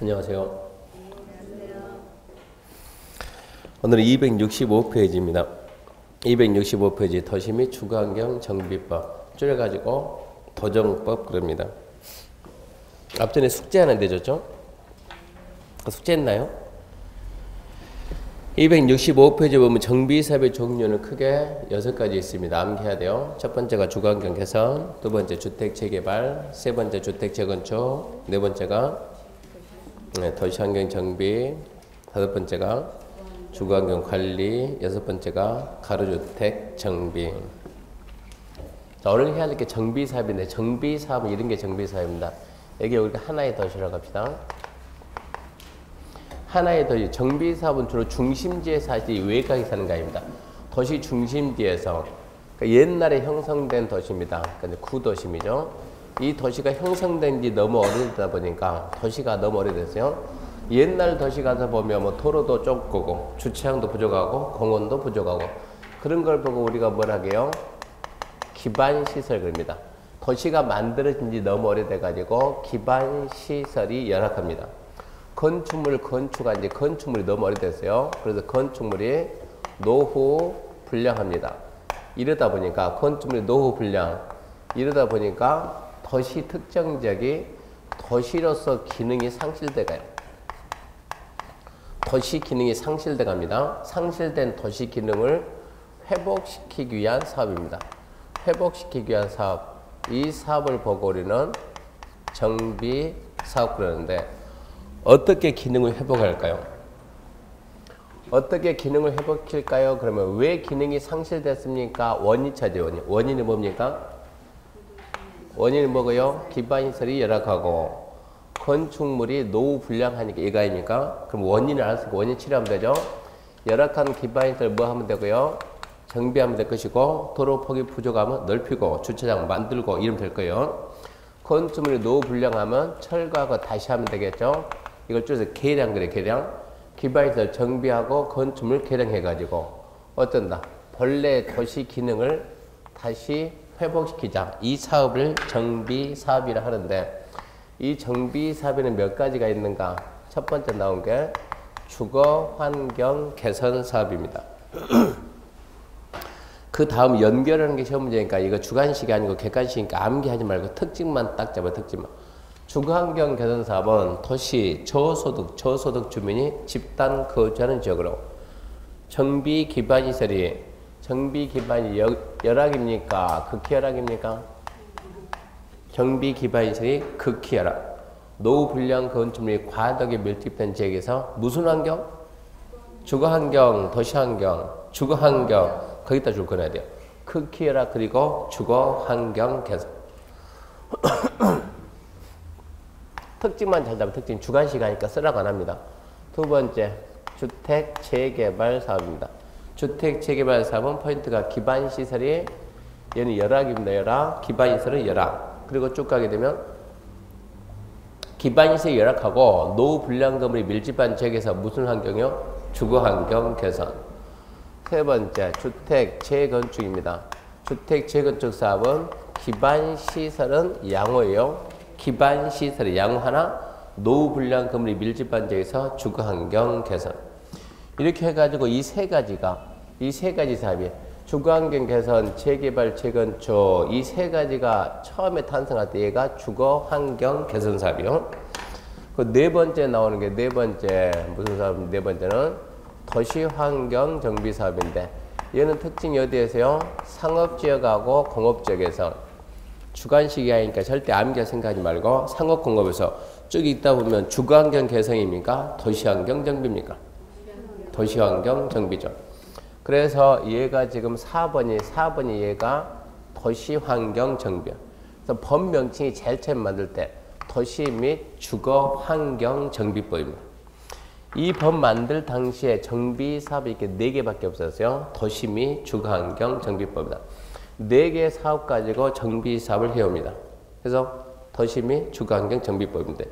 안녕하세요. 오늘은 265페이지입니다. 265페이지 도시 및 주거환경 정비법 줄여가지고 도정법 그럽니다. 앞전에 숙제 하나 내줬죠? 숙제했나요? 265페이지 보면 정비사업의 종류는 크게 6가지 있습니다. 암기해야 돼요. 첫 번째가 주거환경 개선, 두 번째 주택 재개발, 세 번째 주택 재건축, 네 번째가 도시환경 정비, 다섯 번째가 주거환경 관리, 여섯 번째가 가로주택 정비. 자, 오늘 해야 할 게 정비사업인데 정비사업은 이런 게 정비사업입니다. 여기 우리가 하나의 도시라고 합시다. 하나의 도시, 정비사업은 주로 중심지에서 하지 외곽에 사는 거 아닙니다. 도시 중심지에서 그러니까 옛날에 형성된 도시입니다. 그러니까 구도심이죠. 이 도시가 형성된 지 너무 오래되다 보니까 도시가 너무 오래됐어요. 옛날 도시 가서 보면 뭐 도로도 좁고 주차장도 부족하고 공원도 부족하고 그런 걸 보고 우리가 뭘 하게요? 기반시설 그럽니다. 도시가 만들어진 지 너무 오래돼 가지고 기반시설이 열악합니다. 건축물 건축한 지 건축물이 너무 오래됐어요. 그래서 건축물이 노후 불량합니다. 이러다 보니까 건축물이 노후 불량 이러다 보니까 도시 특정 지역이 도시로서 기능이 상실돼 가요. 도시 기능이 상실돼 갑니다. 상실된 도시 기능을 회복시키기 위한 사업입니다. 회복시키기 위한 사업. 이 사업을 보고 우리는 정비 사업 그러는데 어떻게 기능을 회복할까요? 어떻게 기능을 회복할까요? 그러면 왜 기능이 상실됐습니까? 원인 찾아요. 원인이 뭡니까? 원인이 뭐고요? 기반시설이 열악하고 건축물이 노후 불량하니까 이거 아닙니까? 그럼 원인을 알았으니까 원인 치료하면 되죠. 열악한 기반시설 뭐 하면 되고요? 정비하면 될 것이고 도로 폭이 부족하면 넓히고 주차장 만들고 이러면 될 거예요. 건축물이 노후 불량하면 철거하고 다시 하면 되겠죠. 이걸 줄여서 개량 그래 개량. 기반시설 정비하고 건축물 개량해가지고 어쩐다. 본래 도시 기능을 다시 회복시키자. 이 사업을 정비사업이라 하는데 이 정비사업에는 몇 가지가 있는가? 첫 번째 나온 게 주거환경 개선 사업입니다. 그 다음 연결하는 게 시험 문제니까 이거 주관식이 아니고 객관식이니까 암기하지 말고 특징만 딱 잡아 특징만. 주거환경 개선 사업은 도시 저소득 주민이 집단 거주하는 지역으로 정비 기반시설이 정비 기반이 열악입니까? 극히 열악입니까? 정비 기반시설이 극히 열악. 노후 불량 건축물이 과도하게 밀집된 지역에서 무슨 환경? 주거환경, 도시환경, 주거환경 거기다 줄 거놔야 돼요. 극히 열악 그리고 주거환경 개선. 특징만 잘 잡으면 특징 주관식이니까 쓰라고 안 합니다. 두 번째 주택 재개발 사업입니다. 주택 재개발 사업은 포인트가 기반시설이 얘는 열악입니다. 열악. 기반시설은 열악. 그리고 쭉 가게 되면 기반시설이 열악하고 노후 불량 건물이 밀집한 지역에서 무슨 환경이요? 주거환경 개선. 세 번째 주택 재건축입니다. 주택 재건축 사업은 기반시설은 양호예요. 기반시설이 양호하나 노후 불량 건물이 밀집한 지역에서 주거환경 개선. 이렇게 해가지고 이 세 가지 사업이 주거환경 개선, 재개발, 재건축 이 세 가지가 처음에 탄생할 때 얘가 주거환경 개선 사업이요. 그 네 번째 나오는 게 네 번째 무슨 사업? 네 번째는 도시환경 정비 사업인데 얘는 특징이 어디에서요? 상업지역하고 공업지역에서 주관식이 아니니까 절대 암기할 생각하지 말고 상업공업에서 쭉 있다 보면 주거환경 개선입니까? 도시환경 정비입니까? 도시환경 정비죠. 그래서 얘가 지금 4번이 얘가 도시환경 정비야. 그래서 법 명칭이 제일 처음 만들 때 도시 및 주거환경 정비법입니다. 이 법 만들 당시에 정비 사업이 이렇게 4개밖에 없었어요. 도시 및 주거환경 정비법이다. 4개의 사업 가지고 정비 사업을 해옵니다. 그래서 도시 및 주거환경 정비법인데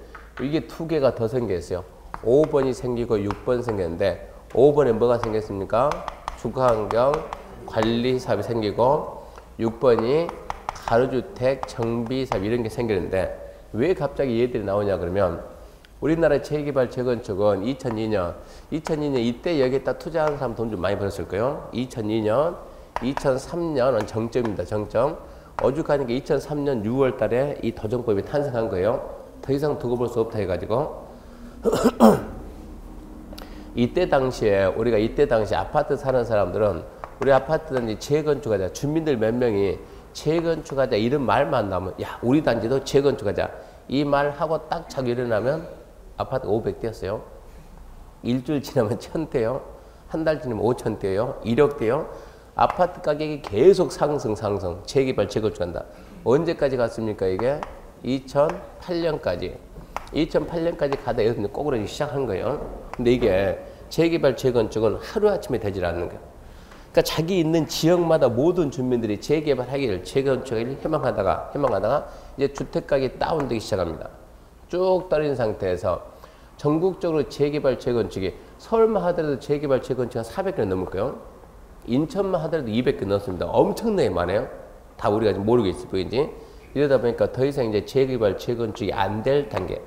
이게 2개가 더 생겼어요. 5번이 생기고 6번 생겼는데 5번에 뭐가 생겼습니까? 주거환경 관리 사업이 생기고 6번이 가로주택 정비 사업 이런 게 생기는데 왜 갑자기 얘들이 나오냐 그러면 우리나라 재개발 재건축은 2002년 이때 여기에다 투자하는 사람 돈 좀 많이 벌었을 거예요. 2002년, 2003년은 정점입니다. 정점. 어죽하니까 2003년 6월 달에 이 도정법이 탄생한 거예요. 더 이상 두고 볼 수 없다 해가지고 이때 당시에 아파트 사는 사람들은 우리 아파트는 재건축하자, 주민들 몇 명이 재건축하자 이런 말만 나오면 야 우리 단지도 재건축하자 이 말 하고 딱 자고 일어나면 아파트 500대였어요. 일주일 지나면 1000대요. 한 달 지나면 5000대요. 1억대요. 아파트 가격이 계속 상승. 재개발 재건축한다. 언제까지 갔습니까 이게? 2008년까지 가다 여기서 꼬꾸라지 시작한 거예요. 근데 이게 재개발 재건축은 하루아침에 되질 않는 거예요. 그러니까 자기 있는 지역마다 모든 주민들이 재개발하기를 재건축하기를 희망하다가 이제 주택가격이 다운되기 시작합니다. 쭉 떨어진 상태에서 전국적으로 재개발 재건축이 서울만 하더라도 재개발 재건축 한 400개 넘을 거예요. 인천만 하더라도 200개 넘습니다. 엄청나게 많아요. 다 우리가 지금 모르고 있을 뿐이지. 이러다 보니까 더 이상 이제 재개발 재건축이 안 될 단계.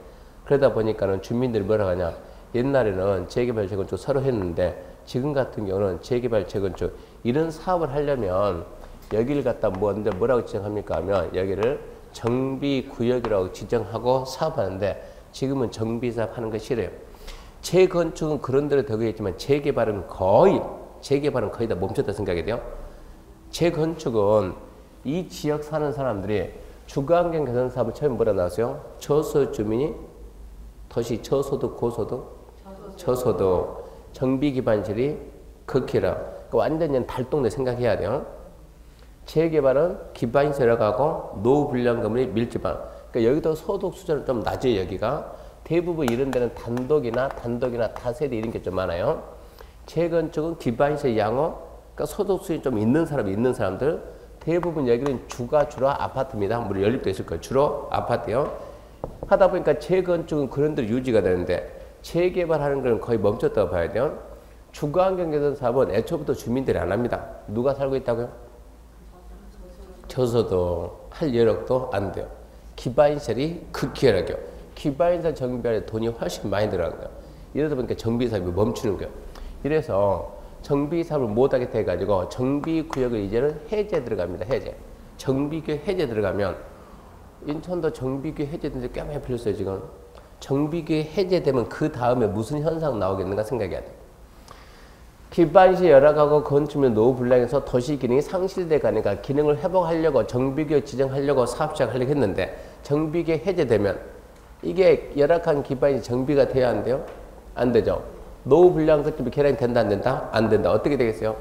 그러다 보니까는 주민들이 뭐라 하냐. 옛날에는 재개발 재건축 서로 했는데 지금 같은 경우는 재개발 재건축 이런 사업을 하려면 여기를 갖다 먼저 뭐라고 지정합니까 하면 여기를 정비구역이라고 지정하고 사업하는데 지금은 정비사업 하는 거 싫어요. 재건축은 그런 대로 되고 있지만 재개발은 거의 다 멈췄다 생각이 돼요. 재건축은 이 지역 사는 사람들이 주거환경 개선 사업을 처음에 뭐라 나왔어요? 저소득 주민이 도시 저소득 고소득 저소득 정비기반실이 극히라 그러니까 완전히 달동네 생각해야 돼요. 재개발은 기반시설 가고 노후불량 건물이 밀집한 그러니까 여기도 소득 수준은 좀 낮아요. 여기가 대부분 이런 데는 단독이나 다세대 이런 게 좀 많아요. 재건축은 기반시설 양호 그러니까 소득 수준이 좀 있는 사람들 대부분 여기는 주로 아파트입니다. 물론 연립도 있을 거예요. 주로 아파트요. 하다 보니까 재건축은 그런 데로 유지가 되는데 재개발하는 건 거의 멈췄다고 봐야 돼요. 주거환경 개선 사업은 애초부터 주민들이 안 합니다. 누가 살고 있다고요? 저소득 할 여력도 안 돼요. 기반시설이 극히 열악해요. 기반시설 정비하는데 돈이 훨씬 많이 들어간 거예요. 이러다 보니까 정비사업이 멈추는 거예요. 이래서 정비사업을 못하게 해가지고 정비구역을 이제는 해제 들어갑니다. 해제. 정비구역 해제 들어가면 인천도 정비구역 해제되는데 꽤 많이 풀렸어요. 지금. 정비구역 해제되면 그 다음에 무슨 현상 나오겠는가 생각해야 돼요. 기반시 열악하고 건축물 노후불량에서 도시 기능이 상실돼 가니까 기능을 회복하려고 정비구역 지정하려고 사업 시작하려고 했는데 정비구역 해제되면 이게 열악한 기반이 정비가 돼야 안 돼요? 안 되죠. 노후불량 건축물 개량이 된다 안 된다? 안 된다. 어떻게 되겠어요?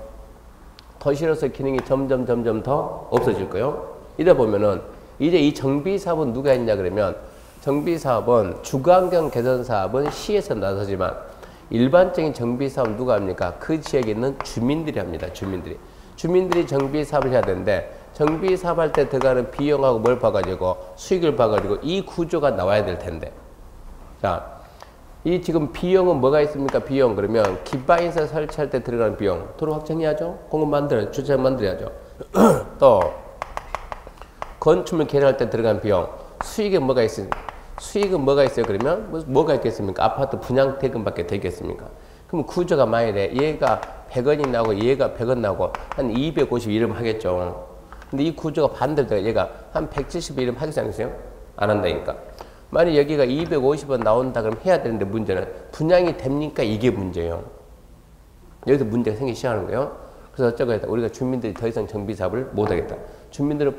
도시로서 기능이 점점 더 없어질 거예요. 이래 보면은 이제 이 정비사업은 누가 했냐 그러면 정비사업은 주거환경 개선 사업은 시에서 나서지만 일반적인 정비사업은 누가 합니까? 그 지역에 있는 주민들이 합니다. 주민들이 정비사업을 해야 되는데 정비사업 할 때 들어가는 비용하고 뭘 봐가지고 수익을 봐가지고 이 구조가 나와야 될 텐데 자, 이 지금 비용은 뭐가 있습니까? 비용 그러면 기반시설 설치할 때 들어가는 비용 도로 확정해야죠. 공급 만들어야죠. 주차장 만들어야죠. 또 건축물 개량할 때 들어가는 비용 수익은 뭐가 있어요? 그러면 뭐가 있겠습니까? 아파트 분양대금밖에 되겠습니까? 그럼 구조가 많이 돼. 얘가 100원이 나고 얘가 100원 나고 한 250 이름 하겠죠. 근데 이 구조가 반대로 돼. 얘가 한 170 이름 하겠지 않겠어요? 안 한다니까. 만약 여기가 250원 나온다 그러면 해야 되는데 문제는 분양이 됩니까? 이게 문제예요. 여기서 문제가 생기기 시작하는 거예요. 그래서 어쩌겠다. 우리가 주민들이 더 이상 정비사업을 못하겠다. 주민들은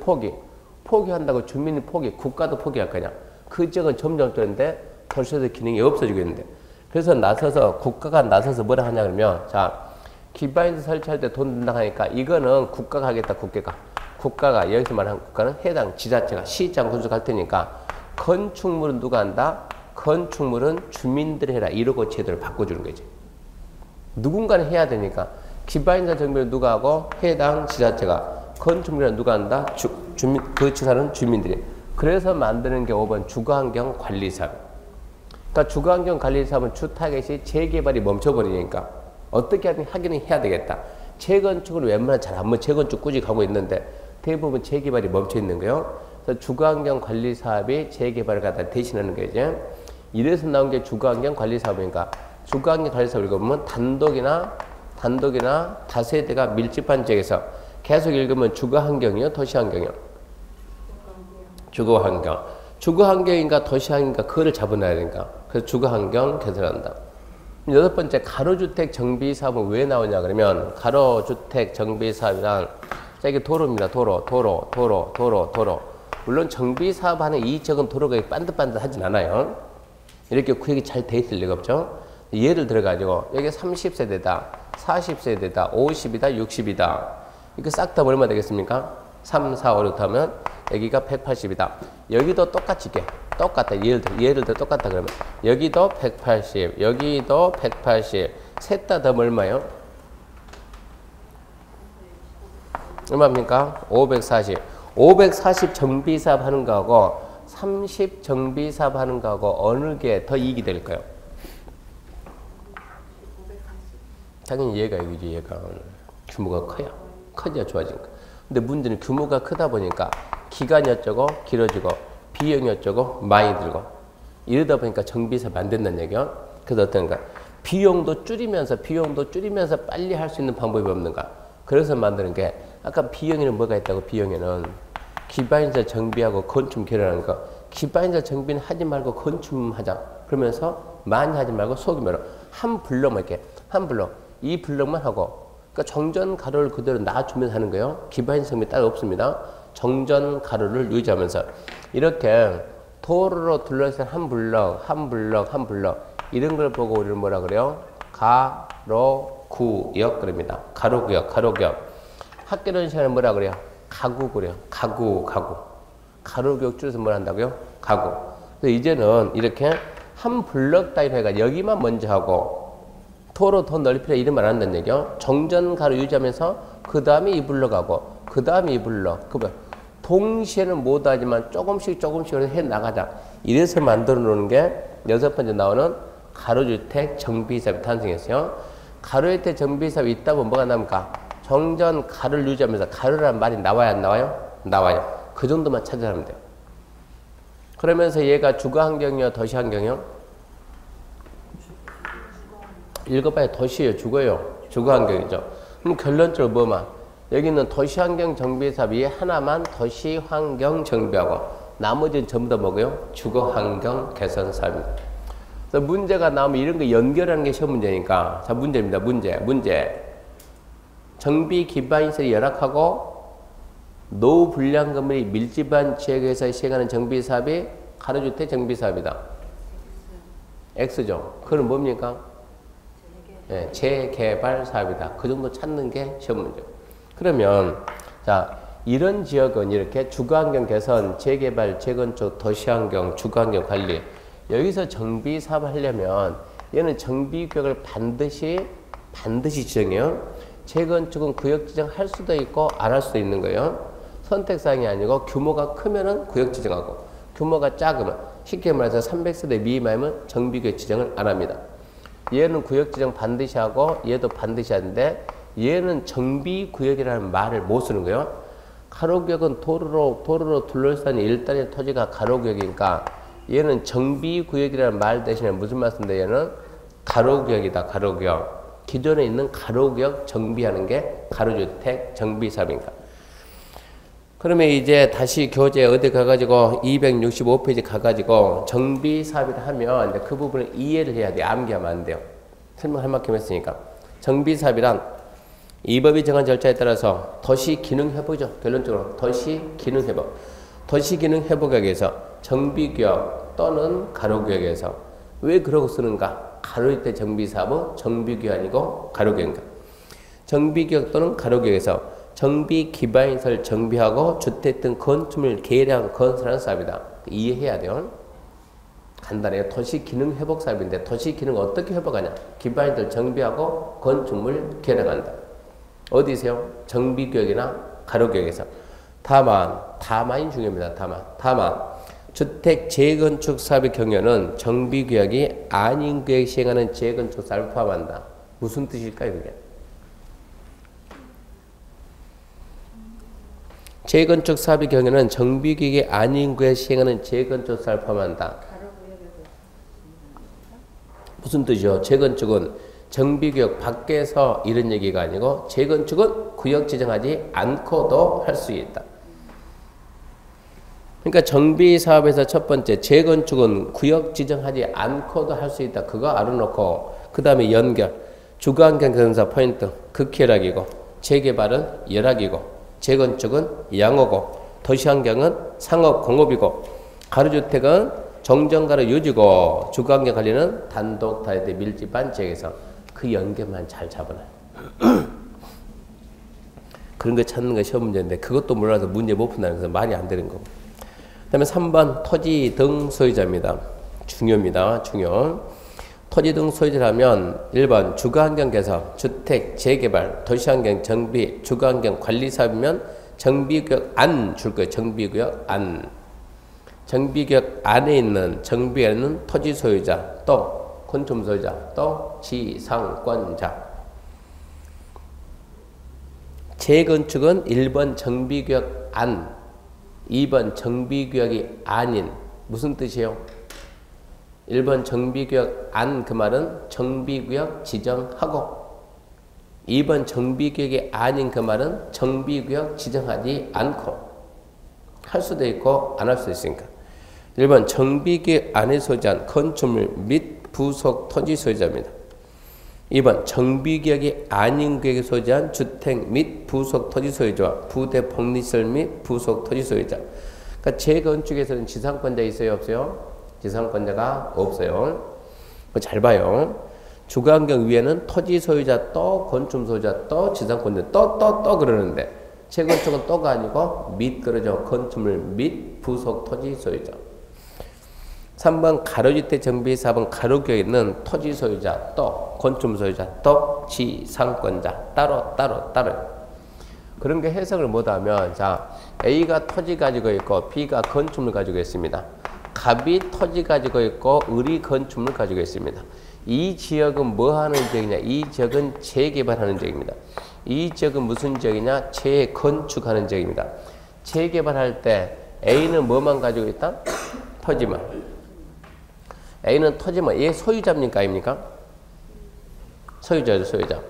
포기한다고 주민이 국가도 포기할 거냐. 그 지역은 점점 되는데 도시에서 기능이 없어지겠는데 그래서 국가가 나서서 뭐라 하냐 그러면 자 기반시설 설치할 때 돈 든다 하니까 이거는 국가가 하겠다. 국가가 여기서 말하는 국가는 해당 지자체가 시장 건축할 테니까 건축물은 누가 한다? 건축물은 주민들이 해라. 이러고 제도를 바꿔주는 거지. 누군가는 해야 되니까 기반시설 정비를 누가 하고 해당 지자체가 건축물은 누가 한다? 그 지사는 주민들이. 그래서 만드는 게 5번 주거환경관리사업. 그러니까 주거환경관리사업은 주타겟이 재개발이 멈춰버리니까 어떻게 하기는 해야 되겠다. 재건축을 웬만하면 잘 안 재건축 꾸준히 가고 있는데 대부분 재개발이 멈춰 있는 거예요. 그래서 주거환경관리사업이 재개발을 갖다 대신하는 거죠. 이래서 나온 게 주거환경관리사업이니까 주거환경관리사업 읽어보면 단독이나 다세대가 밀집한 지역에서 계속 읽으면 주거환경이요, 도시환경이요? 주거환경. 주거환경인가 도시환경인가 그거를 잡아놔야 되니까. 그래서 주거환경 개선한다. 여섯 번째, 가로주택 정비사업은 왜 나오냐 그러면 가로주택 정비사업이란 자, 이게 도로입니다. 도로. 물론 정비사업 하는 이 지역은 도로가 반듯반듯하진 않아요. 이렇게 구역이 잘 돼 있을 리가 없죠. 예를 들어가지고 여기 30세대다, 40세대다, 50이다, 60이다. 이거 싹 다 얼마 되겠습니까? 3, 4, 5, 6 하면 여기가 180이다. 여기도 똑같이 이게 똑같다. 예를 들어 똑같다 그러면 여기도 180, 여기도 180. 셋 다 더하면 얼마예요? 얼마입니까? 540. 540 정비사업 하는 거하고 30 정비사업 하는 거하고 어느 게 더 이익이 될까요? 당연히 얘가 이거지. 얘가 규모가 커야 좋아지니까. 근데 문제는 규모가 크다 보니까 기간이 어쩌고 길어지고 비용이 어쩌고 많이 들고 이러다 보니까 정비사업이 안 된다는 얘기야. 그래서 어떤가? 비용도 줄이면서 빨리 할 수 있는 방법이 없는가? 그래서 만드는 게 아까 비용에는 뭐가 있다고? 비용에는 기반시설 정비하고 건축 결합하는 거. 기반시설 정비는 하지 말고 건축하자. 그러면서 많이 하지 말고 소규모로 한 블럭만 이렇게 한 블럭 이 블럭만 하고 그러니까 정전 가로를 그대로 놔주면서 하는 거예요. 기반시설 정비 따로 없습니다. 정전 가로를 유지하면서 이렇게 도로로 둘러싼 한 블럭 이런 걸 보고 우리는 뭐라 그래요? 가로구역 그럽니다. 가로구역. 학교는 시간에 뭐라 그래요? 가구 그래요. 가구. 가로구역 줄여서 뭘 한다고요? 가구. 그래서 이제는 이렇게 한 블럭 따위로 해가 여기만 먼저 하고 도로 더 넓히라 이런 말 안 한다는 얘기요. 정전 가로 유지하면서 그 다음에 이 블럭 하고 그 다음에 이 블럭 동시에는 못하지만 조금씩 해 나가자. 이래서 만들어 놓는 게 여섯 번째 나오는 가로주택 정비사업이 탄생했어요. 가로주택 정비사업이 있다 보면 뭐가 나옵니까? 정전 가로를 유지하면서 가로라는 말이 나와야 안 나와요? 나와요. 그 정도만 찾아내면 돼요. 그러면서 얘가 주거환경이요, 도시환경이요? 읽어봐야 도시예요, 주거환경이죠. 그럼 결론적으로 뭐만? 여기는 도시환경 정비사업 이 하나만 도시환경 정비하고 나머지는 전부 다 뭐고요? 주거환경 개선 사업입니다. 그래서 문제가 나오면 이런 거 연결하는 게 시험 문제니까 자 문제입니다. 문제. 정비 기반시설이 열악하고 노후 불량 건물이 밀집한 지역에서 시행하는 정비사업이 가로주택 정비사업이다. X죠. 그건 뭡니까? 네, 재개발 사업이다. 그 정도 찾는 게 시험 문제. 그러면 자 이런 지역은 이렇게 주거환경 개선, 재개발, 재건축, 도시환경, 주거환경 관리 여기서 정비 사업을 하려면 얘는 정비구역을 반드시 지정해요. 재건축은 구역 지정할 수도 있고 안 할 수도 있는 거예요. 선택사항이 아니고 규모가 크면은 구역 지정하고 규모가 작으면 쉽게 말해서 300세대 미만이면 정비구역 지정을 안 합니다. 얘는 구역 지정 반드시 하고 얘도 반드시 하는데 얘는 정비구역이라는 말을 못 쓰는 거예요. 가로구역은 도로로 둘러싼 일단의 토지가 가로구역이니까 얘는 정비구역이라는 말 대신에 무슨 말 쓴다 얘는 가로구역이다. 가로구역. 기존에 있는 가로구역 정비하는 게 가로주택 정비사업인가. 그러면 이제 다시 교재 어디 가가지고 265페이지 가가지고 정비사업이다 하면 이제 그 부분을 이해를 해야 돼요. 암기하면 안 돼요. 설명할 만큼 했으니까. 정비사업이란 이 법이 정한 절차에 따라서 도시기능회복이죠. 결론적으로 도시기능회복. 도시기능회복에 의해서 정비구역 또는 가로구역에서 왜 그러고 쓰는가? 가로주택 정비사업은 정비구역 아니고 가로구역인가? 정비구역 또는 가로구역에서 정비 기반시설 정비하고 주택 등 건축물 개량 건설하는 사업이다. 이해해야 돼요. 간단해요. 도시기능회복 사업인데 도시기능 어떻게 회복하냐? 기반시설 정비하고 건축물 개량한다. 어디세요? 정비구역이나 가로구역에서. 다만이 중요합니다. 다만 주택 재건축 사업의 경우에는 정비구역이 아닌 구역에 시행하는 재건축 사업을 포함한다. 무슨 뜻일까요, 그게? 재건축 사업의 경우에는 정비구역이 아닌 구역에 시행하는 재건축 사업을 포함한다. 무슨 뜻이요? 재건축은 정비구역 밖에서 이런 얘기가 아니고 재건축은 구역 지정하지 않고도 할 수 있다. 그러니까 정비사업에서 첫 번째 재건축은 구역 지정하지 않고도 할 수 있다. 그거 알아놓고 그 다음에 연결, 주거환경 개선사 포인트 극혈락이고 재개발은 열악이고 재건축은 양호고 도시환경은 상업공업이고 가로주택은 정정가로 유지고 주거환경 관리는 단독 다세대 밀집한 지역에서 그 연결만 잘 잡아놔요. 그런 거 찾는 거 시험 문제인데 그것도 몰라서 문제 못 푼다는 것은 말이 안 되는 거고. 그 다음에 3번 토지 등 소유자입니다. 중요입니다. 중요. 토지 등 소유자라면 1번 주거환경 개선, 주택 재개발, 도시환경 정비, 주거환경 관리 사업이면 정비구역 안 줄 거예요. 정비구역 안. 정비구역 안에 있는 정비에 있는 토지 소유자 또 건축 소유자 또 지상권자. 재건축은 1번 정비구역 안, 2번 정비구역이 아닌. 무슨 뜻이에요? 1번 정비구역 안 그 말은 정비구역 지정하고 2번 정비구역이 아닌 그 말은 정비구역 지정하지 않고 할 수도 있고 안 할 수도 있으니까 1번 정비구역 안에 소유한 건축물 및 부속 토지 소유자입니다. 2번 정비구역이 아닌 구역에 소유한 주택 및 부속 토지 소유자와 부대 복리시설 및 부속 토지 소유자. 그러니까 재건축에서는 지상권자 있어요 없어요? 지상권자가 없어요. 잘 봐요. 주거환경 위에는 토지 소유자 또 건축 소유자 또 지상권자 또 그러는데 재건축은 또가 아니고 및 그러죠. 건축물 및 부속 토지 소유자. 3번 가로주택 정비 4번 가로구역에 있는 토지 소유자 또 건축물 소유자 또 지상권자 따로 그런 게 해석을 못하면 자 A가 토지 가지고 있고 B가 건축물 가지고 있습니다. 갑이 토지 가지고 있고 을이 건축물 가지고 있습니다. 이 지역은 뭐 하는 지역이냐? 이 지역은 재개발하는 지역입니다. 이 지역은 무슨 지역이냐? 재건축하는 지역입니다. 재개발할 때 A는 뭐만 가지고 있다? 토지만. A는 토지만. 얘 소유자입니까? 아닙니까? 소유자죠, 소유자.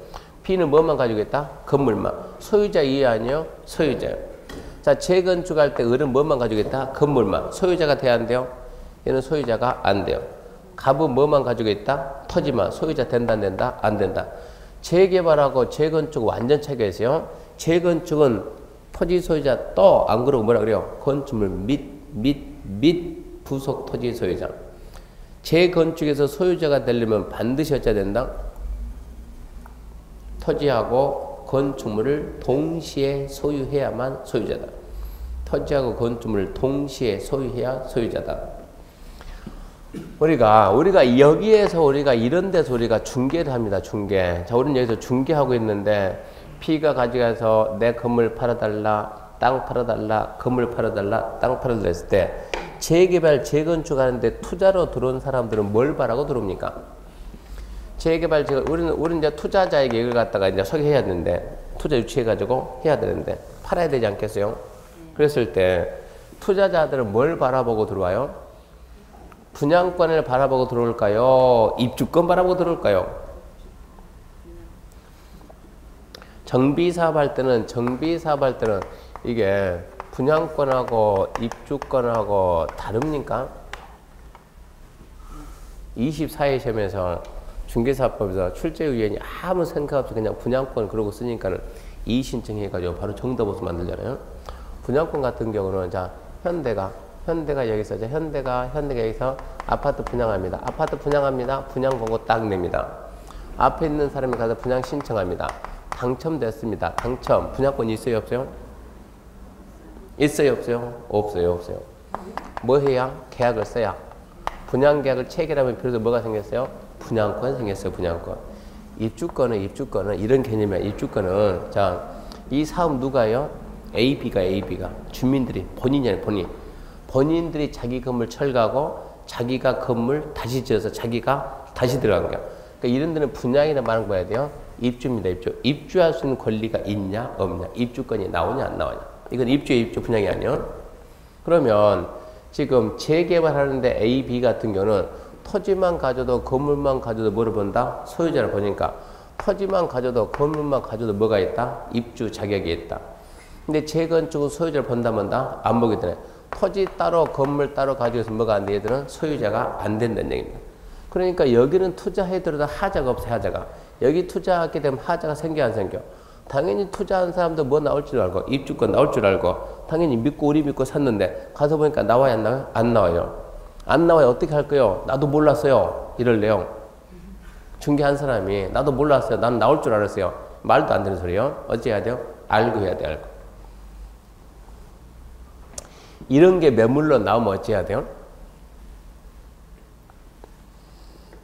B는 뭐만 가지고 있다? 건물만. 소유자 이해 아니에요? 소유자요. 자, 재건축할 때 을은 뭐만 가지고 있다? 건물만. 소유자가 돼야 안 돼요? 얘는 소유자가 안 돼요. 갑은 뭐만 가지고 있다? 토지만. 소유자 된다 안 된다? 안 된다. 재개발하고 재건축 완전 차이가 있어요. 재건축은 토지 소유자 또 안 그러고 뭐라 그래요? 건축물 및 부속 토지 소유자. 재건축에서 소유자가 되려면 반드시 어찌해야 된다? 토지하고 건축물을 동시에 소유해야만 소유자다. 토지하고 건축물을 동시에 소유해야 소유자다. 우리가 여기에서 우리가 이런 데서 우리가 중개를 합니다. 중개. 자, 우리는 여기서 중개하고 있는데 B가 가져가서 내 건물 팔아달라, 땅 팔아달라, 건물 팔아달라, 땅 팔아달라 했을 때 재개발, 재건축하는데 투자로 들어온 사람들은 뭘 바라고 들어옵니까? 재개발, 우리는 이제 투자자에게 이걸 갖다가 이제 소개해야 되는데, 투자 유치해가지고 해야 되는데, 팔아야 되지 않겠어요? 그랬을 때, 투자자들은 뭘 바라보고 들어와요? 분양권을 바라보고 들어올까요? 입주권 바라보고 들어올까요? 정비사업 할 때는 이게 분양권하고 입주권하고 다릅니까? 24회 시험에서 중개사업법에서 출제위원이 아무 생각 없이 그냥 분양권 그러고 쓰니까는 이의신청해가지고 바로 정답으로 만들잖아요. 분양권 같은 경우는 자 현대가 여기서 현대가 여기서 아파트 분양합니다. 아파트 분양합니다. 분양 보고 딱 냅니다. 앞에 있는 사람이 가서 분양 신청합니다. 당첨됐습니다. 당첨. 분양권 있어요 없어요? 있어요 없어요? 없어요. 뭐 해야? 계약을 써야. 분양계약을 체결하면 비로소 뭐가 생겼어요? 분양권 생겼어요. 분양권. 입주권은 이런 개념이야. 입주권은 자, 이 사업 누가요? AB가 주민들이 본인이 아니라 본인들이 자기 건물 철거하고 자기가 건물 다시 지어서 자기가 다시 들어간 거야. 그러니까 이런 데는 분양이라 말하는 거 봐야 돼요. 입주입니다. 입주할 수 있는 권리가 있냐 없냐. 입주권이 나오냐 안 나오냐. 이건 입주 분양이 아니에요. 그러면 지금 재개발하는데 A, B 같은 경우는 토지만 가져도 건물만 가져도 뭐를 본다? 소유자를 보니까 토지만 가져도 건물만 가져도 뭐가 있다? 입주 자격이 있다. 근데 재건축은 소유자를 본다면 안 보기 때문에 토지 따로 건물 따로 가지고서 뭐가 안 돼? 얘들은 소유자가 안 된다는 얘기입니다. 그러니까 여기는 투자해더라도 하자가 없어. 하자가. 여기 투자하게 되면 하자가 생겨 안 생겨? 당연히 투자한 사람도 뭐 나올 줄 알고 입주권 나올 줄 알고 당연히 믿고 우리 믿고 샀는데 가서 보니까 나와야 안 나와요? 안 나와요. 안 나와요. 어떻게 할 거요? 나도 몰랐어요. 이럴래요. 중개한 사람이 나도 몰랐어요. 난 나올 줄 알았어요. 말도 안 되는 소리요. 어찌 해야 돼요? 알고 해야 돼. 알고. 이런 게 매물로 나오면 어찌 해야 돼요?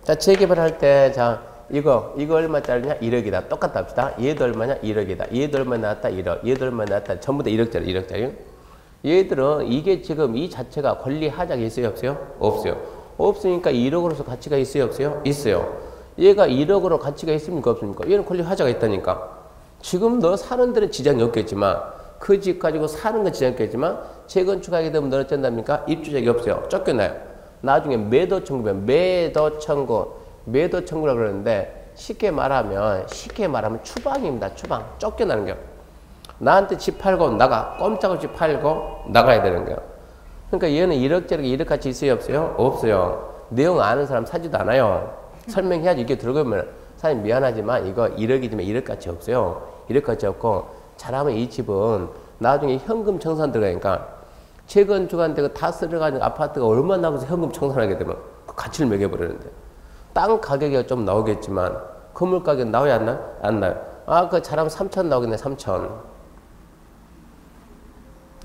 자, 재개발할 때, 자, 이거 얼마짜리냐? 1억이다. 똑같다 합시다. 얘도 얼마냐? 1억이다. 얘도 얼마 나왔다? 1억. 얘도 얼마 나왔다? 전부 다 1억짜리, 1억짜리. 얘들은 이게 지금 이 자체가 권리 하자가 있어요? 없어요? 없어요. 없으니까 1억으로서 가치가 있어요? 없어요? 있어요. 얘가 1억으로 가치가 있습니까? 없습니까? 얘는 권리 하자가 있다니까. 지금 너 사는 데는 지장이 없겠지만, 그 집 가지고 사는 건 지장이 없겠지만, 재건축하게 되면 너는 어쩐답니까? 입주자격이 없어요. 쫓겨나요. 나중에 매도 청구면 매도 청구라고 그러는데 쉽게 말하면 추방입니다. 추방. 쫓겨나는 거예요. 나한테 집 팔고 나가. 꼼짝없이 팔고 나가야 되는 거예요. 그러니까 얘는 1억짜리가 1억 가치 있어요? 없어요? 없어요. 내용 아는 사람 사지도 않아요. 설명해야지. 이게 들어가면 사장님 미안하지만 이거 1억이지만 1억 가치 없어요. 1억 가치 없고 잘하면 이 집은 나중에 현금 청산 들어가니까 재건축한데 다 쓸어가는 아파트가 얼마나 나가서 현금 청산하게 되면 그 가치를 매겨버리는데 땅 가격이 좀 나오겠지만 건물 가격 나와야 안 나요? 안 나요. 아, 그 잘하면 3천 나오겠네. 3천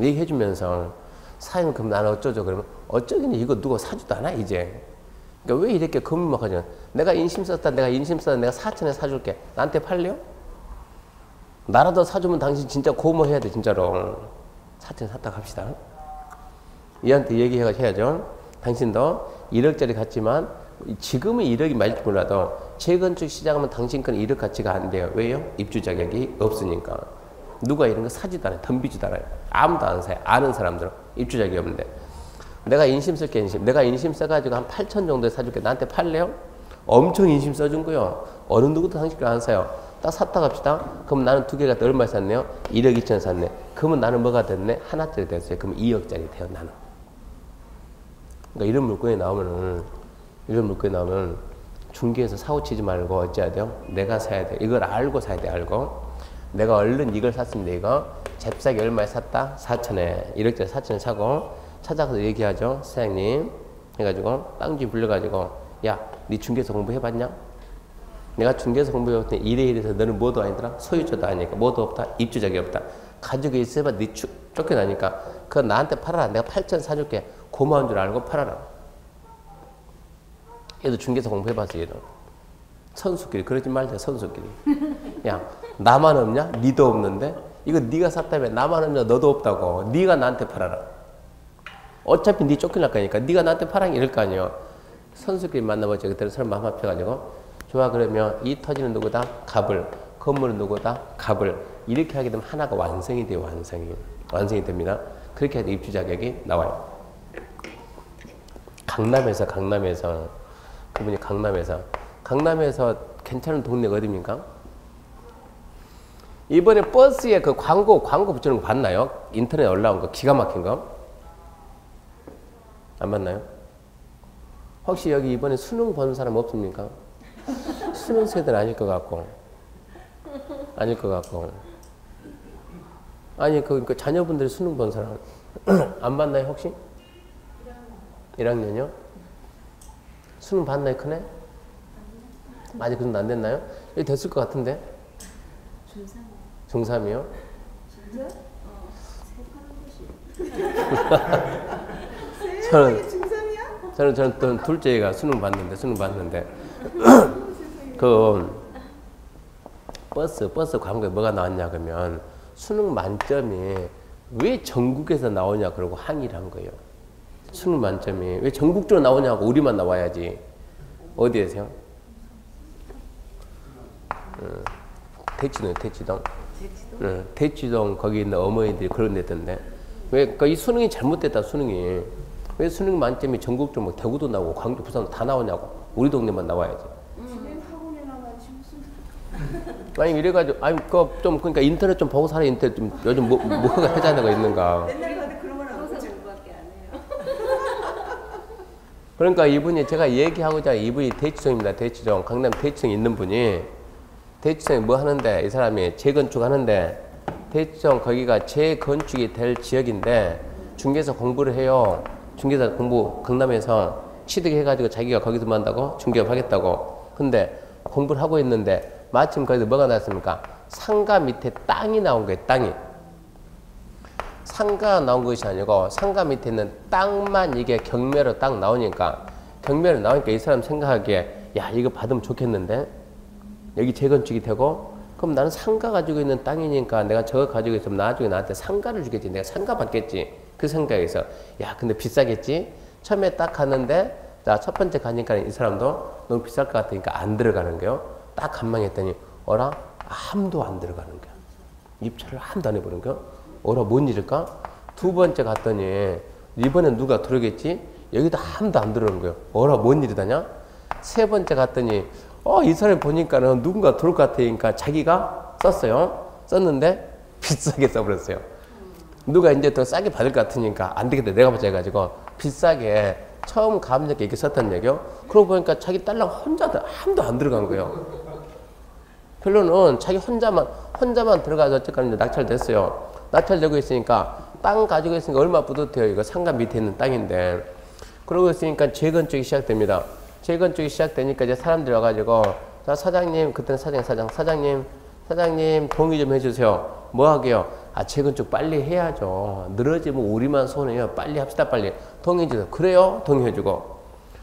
얘기해주면서 사장님 그럼 나는 어쩌죠? 그러면 어쩌겠니? 이거 누가 사지도 않아 이제. 그러니까 왜 이렇게 건물만 하냐? 내가 인심 썼다. 내가 4천에 사줄게. 나한테 팔래요? 나라도 사주면 당신 진짜 고마워해야 돼. 진짜로 4천에 샀다 갑시다. 얘한테 얘기해가지고 해야죠. 당신도 1억짜리 같지만 지금은 1억이 맞을지 몰라도 재건축 시작하면 당신 건 1억 가치가 안 돼요. 왜요? 입주 자격이 없으니까. 누가 이런 거 사지도 않아요. 덤비지도 않아요. 아무도 안 사요. 아는 사람들은 입주 자격이 없는데. 내가 인심 쓸게. 인심. 내가 인심 써가지고 한 8천 정도에 사줄게. 나한테 팔래요? 엄청 인심 써준 거요. 어느 누구도 당신 거 안 사요. 딱 샀다 갑시다. 그럼 나는 두 개가 얼마 샀네요? 1억 2천 샀네. 그러면 나는 뭐가 됐네? 하나짜리 됐어요. 그럼 2억짜리 돼요. 나는. 그러니까 이런 물건이 나오면 중개에서 사고 치지 말고 어찌해야 돼요? 내가 사야 돼. 이걸 알고 사야 돼. 알고. 내가 얼른 이걸 샀습니다. 이거 잽싸게 얼마에 샀다? 4천에. 1억짜리 4천에 사고 찾아가서 얘기하죠. 사장님 해가지고 땅주인 불러가지고 야, 네 중개에서 공부해봤냐? 내가 중개에서 공부해봤더니 이래서 너는 뭐도 아니더라? 소유자도 아니니까 뭐도 없다? 입주자격이 없다. 가지고 있어봐. 네 쫓겨나니까 그거 나한테 팔아라. 내가 8천 사줄게. 고마운 줄 알고 팔아라. 얘도 중개에서 공부해봤어. 얘도 선수끼리 그러지 말자. 선수끼리. 야, 나만 없냐? 니도 없는데 이거 네가 샀다며. 나만 없냐? 너도 없다고. 네가 나한테 팔아라. 어차피 네 쫓겨날 거니까 네가 나한테 팔아 이럴 거 아니에요. 선수끼리 만나보자. 그때는 서로 마음 합쳐가지고 좋아. 그러면 이 토지는 누구다? 갑을. 건물은 누구다? 갑을. 이렇게 하게 되면 하나가 완성이 돼요. 완성이 됩니다. 그렇게 해도 입주 자격이 나와요. 강남에서 그분이 강남에서 괜찮은 동네가 어디입니까? 이번에 버스에 그 광고 붙여놓은 거 봤나요? 인터넷에 올라온 거 기가 막힌 거 안 봤나요? 혹시 여기 이번에 수능 본 사람 없습니까? 수능 세대는 아닐 것 같고 아니 그 자녀분들이 수능 본 사람 안 봤나요 혹시? 1학년이요? 수능 봤나요 크네? 아직 그 정도 안 됐나요? 여기 됐을 것 같은데? 중3이요? 진짜? 저는 둘째가 수능 봤는데 그 버스 광고에 뭐가 나왔냐 그러면 수능 만점이 왜 전국에서 나오냐 그러고 항의를 한 거예요. 수능 만점이 왜 전국적으로 나오냐고. 우리만 나와야지. 어디에서요? 대치동. 대치동 거기 있는 어머니들이 그런 데던데 왜 이 수능이 잘못됐다. 수능이 왜 수능 만점이 전국적으로 뭐 대구도 나오고 광주, 부산 다 나오냐고. 우리 동네만 나와야지. 학원에 나가지 무슨. 아니 이래가지고 아니 좀 그러니까 인터넷 좀 보고 살아. 인터넷 좀 요즘 뭐가 하자는 거 있는가. 옛날에 가도 그런 건 항상 공부밖에 안 해요. 그러니까 이분이 제가 얘기하고자 이분이 대치동입니다. 대치동 강남 대치동 있는 분이 대치동에 뭐 하는데 이 사람이 재건축 하는데 대치동 거기가 재건축이 될 지역인데 중개사 공부를 해요. 중개사 공부 강남에서 취득해가지고 자기가 거기서 뭐 한다고 중개업 하겠다고. 근데 공부를 하고 있는데 마침 거기서 뭐가 나왔습니까? 상가 밑에 땅이 나온 거예요. 땅이. 상가가 나온 것이 아니고 상가 밑에 있는 땅만 이게 경매로 딱 나오니까 경매로 나오니까 이 사람 생각하기에 야 이거 받으면 좋겠는데 여기 재건축이 되고 그럼 나는 상가 가지고 있는 땅이니까 내가 저거 가지고 있으면 나중에 나한테 상가를 주겠지. 내가 상가 받겠지. 그 생각에서 야 근데 비싸겠지. 처음에 딱 갔는데 자 첫 번째 가니까 이 사람도 너무 비쌀 것 같으니까 안 들어가는 거예요. 딱 간망했더니 어라 아무도 안 들어가는 거야. 입찰을 아무도 안 해보는 거야. 어라 뭔 일일까? 두 번째 갔더니 이번엔 누가 들어오겠지? 여기도 아무도 안 들어오는 거예요. 어라 뭔 일이다냐? 세 번째 갔더니 이 사람이 보니까는 누군가 들어올 것 같으니까 자기가 썼어요. 썼는데 비싸게 써버렸어요. 누가 이제 더 싸게 받을 것 같으니까 안 되겠다 내가 보자 해가지고 비싸게 처음 감정에 이렇게 썼단 얘기요. 그러고 보니까 자기 딸랑 혼자 아무도 안 들어간 거예요. 결론은 자기 혼자만 들어가서 어쨌거나 이제 낙찰됐어요. 낙찰되고 있으니까 땅 가지고 있으니까 얼마 뿌듯해요. 이거 상가 밑에 있는 땅인데. 그러고 있으니까 재건축이 시작됩니다. 재건축이 시작되니까 이제 사람들이 와가지고 자 사장님 그때는 사장님 동의 좀 해주세요. 뭐 하게요? 아 재건축 빨리 해야죠. 늘어지면 우리만 손해요. 빨리 합시다 빨리. 동의해 주세요. 그래요? 동의해 주고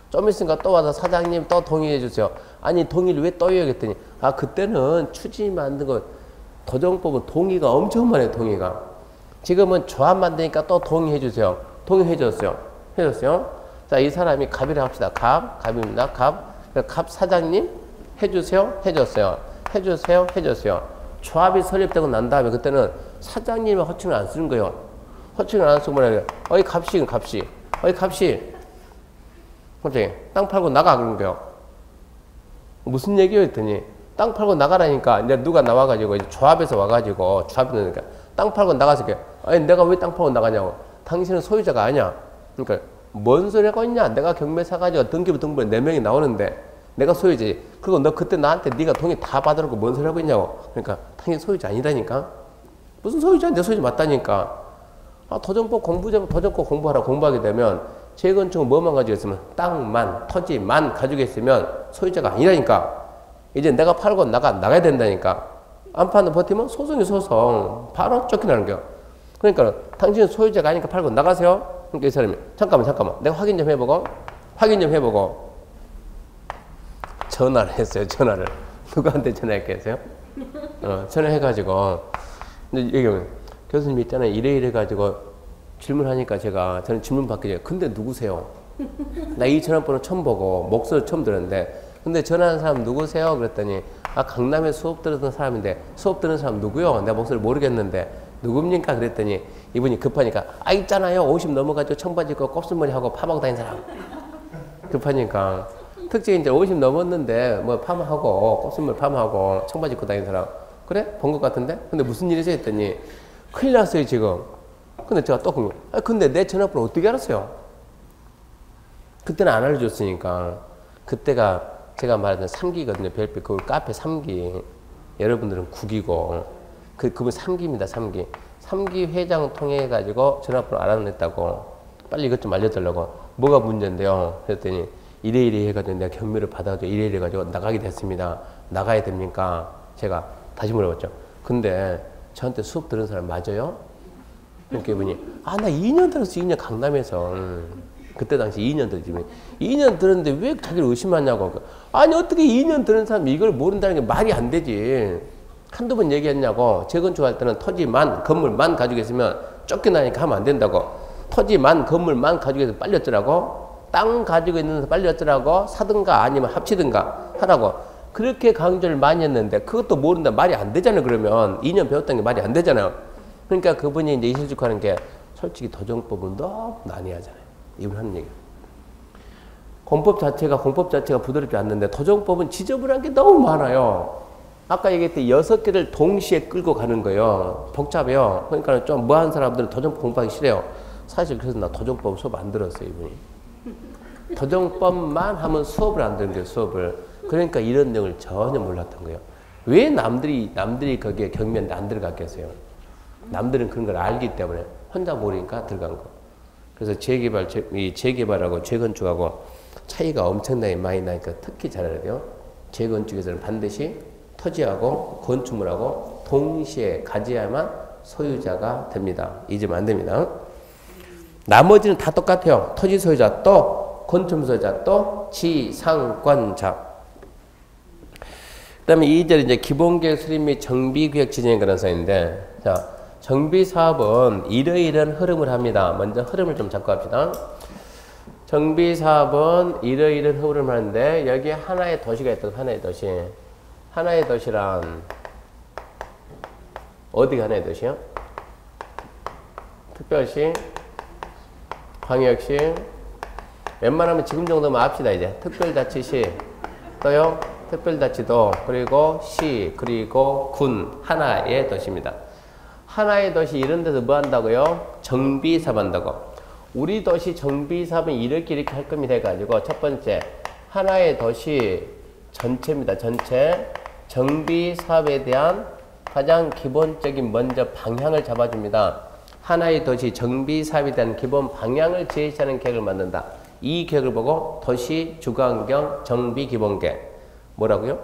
좀 있으니까 또 와서 사장님 또 동의해 주세요. 아니 동의를 왜 또 해요? 했더니 아 그때는 추진이 만든 거 도정법은 동의가 엄청 많아요. 동의가. 지금은 조합 만드니까 또 동의해 주세요. 동의해 줬어요. 해줬어요. 자, 이 사람이 갑이라 합시다. 갑입니다. 갑 사장님 해주세요. 해줬어요. 해주세요. 해줬어요. 조합이 설립되고 난 다음에 그때는 사장님의 호칭을 안 쓰는 거예요. 호칭을 안 쓰고 뭐라 어이 갑씨. 어이 갑씨. 갑자기 땅 팔고 나가 그런 거예요. 무슨 얘기요? 했더니 땅 팔고 나가라니까 이제 누가 나와가지고 이제 조합에서 와가지고 조합이니까 땅 팔고 나가서 아니 내가 왜 땅 팔고 나가냐고. 당신은 소유자가 아니야. 그러니까 뭔 소리 하고 있냐. 내가 경매 사가지고 등기부 등본에 4명이 나오는데 내가 소유지. 그리고 너 그때 나한테 네가 동의 다 받으라고 뭔 소리 하고 있냐고. 그러니까 당신 소유자 아니라니까. 무슨 소유자? 내 소유자 맞다니까. 도정법 공부하라 공부하게 되면 재건축은 뭐만 가지고 있으면 땅만 토지만 가지고 있으면 소유자가 아니라니까. 이제 내가 팔고 나가야 된다니까. 안 파는 버티면 소송이 소송. 바로 쫓겨나는 거야. 그러니까 당신은 소유자가 아니니까 팔고 나가세요. 그러니까 이 사람이 잠깐만 내가 확인 좀 해보고 전화를 했어요. 전화를 누구한테 전화했겠어요? 전화해가지고 이제 교수님 있잖아요. 이래 가지고 질문하니까 저는 질문 받게 돼요. 근데 누구세요? 나 이 전화번호 처음 보고 목소리 처음 들었는데 근데 전화하는 사람 누구세요? 그랬더니 강남에 수업 들었던 사람인데 수업 듣는 사람 누구요? 내가 목소리 모르겠는데 누굽니까? 그랬더니 이분이 급하니까 있잖아요. 50 넘어가지고 청바지 입고 곱슬머리 하고 파마하고 다니는 사람. 급하니까 특징이 이제 50 넘었는데 뭐 파마하고 곱슬머리 파마하고 청바지 입고 다니는 사람. 그래? 본 것 같은데? 근데 무슨 일이지? 했더니 큰일 났어요 지금. 근데 제가 또 궁금해. 근데 내 전화번호 어떻게 알았어요? 그때는 안 알려줬으니까. 그때가 제가 말하던 3기거든요. 별빛 그 카페 3기. 여러분들은 9기고 그분 3기입니다. 3기. 3기 회장 통해 가지고 전화번호 알아냈다고. 빨리 이것 좀 알려달라고. 뭐가 문제인데요? 그랬더니 이래 해가지고 내가 경매를 받아가지고 이래 해가지고 나가게 됐습니다. 나가야 됩니까? 제가 다시 물어봤죠. 근데 저한테 수업 들은 사람 맞아요? 그러니까 이분이 나 2년 들었어. 2년 강남에서. 그때 당시 2년 들었지. 2년 들었는데 왜 자기를 의심하냐고. 아니 어떻게 2년 들은 사람이 이걸 모른다는 게 말이 안 되지. 한두 번 얘기했냐고. 재건축할 때는 토지만 건물만 가지고 있으면 쫓겨나니까 하면 안 된다고. 토지만 건물만 가지고 있으면 빨리 어쩌라고. 땅 가지고 있는 빨리 어쩌라고. 사든가 아니면 합치든가 하라고. 그렇게 강조를 많이 했는데 그것도 모른다 말이 안 되잖아요. 그러면 2년 배웠다는 게 말이 안 되잖아요. 그러니까 그분이 이제 이실직하는 게 솔직히 도정법은 너무 난해하잖아요. 이분 하는 얘기. 공법 자체가 부드럽지 않는데 토종법은 지저분한 게 너무 많아요. 아까 얘기했듯이 6개를 동시에 끌고 가는 거예요. 복잡해요. 그러니까 좀 뭐한 사람들은 토종법 공부하기 싫어요. 사실 그래서 나 토종법 수업 안 들었어요, 이분이. 토종법만 하면 수업을 안 듣는 거예요, 수업을. 그러니까 이런 내용을 전혀 몰랐던 거예요. 왜 남들이 거기에 경미한데 안 들어갔겠어요? 남들은 그런 걸 알기 때문에 혼자 모르니까 들어간 거. 그래서 재개발하고 재건축하고 차이가 엄청나게 많이 나니까 특히 잘 알아야 돼요. 재건축에서는 반드시 토지하고 건축물하고 동시에 가져야만 소유자가 됩니다. 잊으면 안 됩니다. 나머지는 다 똑같아요. 토지 소유자 또 건축물 소유자 또 지상권자. 그 다음에 2절 이제 기본계획 수립 및 정비구역 지정에 관한 사항인데, 자, 정비사업은 이러이러한 흐름을 합니다. 먼저 흐름을 좀 잡고 합시다. 정비사업은 이러이러한 흐름을 하는데, 여기에 하나의 도시가 있다고, 하나의 도시. 하나의 도시란, 어디가 하나의 도시요? 특별시, 광역시, 웬만하면 지금 정도면 압시다, 이제. 특별자치시, 또요, 특별자치도, 그리고 시, 그리고 군, 하나의 도시입니다. 하나의 도시 이런 데서 뭐 한다고요? 정비사업 한다고. 우리 도시 정비사업은 이렇게 할 겁니다 해가지고 첫 번째 하나의 도시 전체입니다. 전체 정비사업에 대한 가장 기본적인 먼저 방향을 잡아줍니다. 하나의 도시 정비사업에 대한 기본 방향을 제시하는 계획을 만든다. 이 계획을 보고 도시 주거환경 정비 기본계획. 뭐라고요?